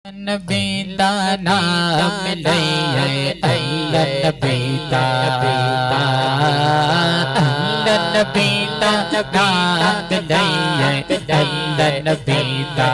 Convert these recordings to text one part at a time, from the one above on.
نبی دا نام لئیے اللہ نبی دا اللہ نبی دا نام لئیے اللہ نبی دا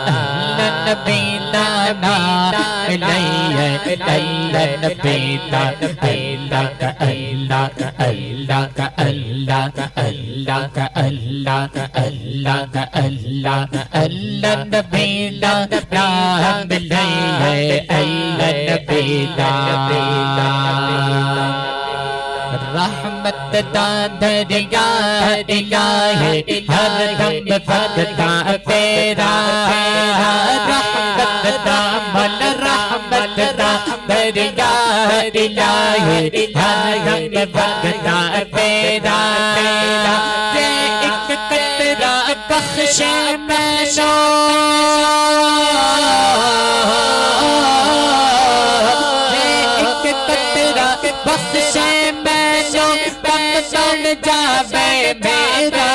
اللہ نبی دا نام لئیے اللہ نبی دا اللہ کا اللہ کا اللہ کا اللہ کا اللہ کا اللہ کا اللہ کا اللہ کا اللہ نبی دا نام لئیے اللہ نبی دا رحمت دا دریا الہی ہر دم بھرتا تیرا رحمت دا مل رحمت دا دریا الہی ہر دم بھرتا تیرا تے ایک قطرہ بخش میں نو بخش میں جو بن جاوے میرا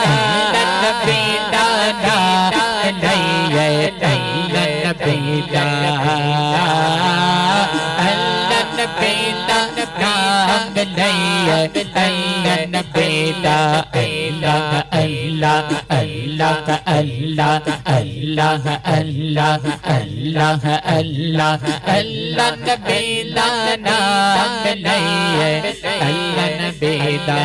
اللہ نبی دا نام لئیے اللہ نبی دا اللہ نبی دا نام لئیے اللہ نبی دا اللہ اللہ اللہ اللہ اللہ اللہ اللہ اللہ اللہ نبی دا نام لئیے اللہ نبی دا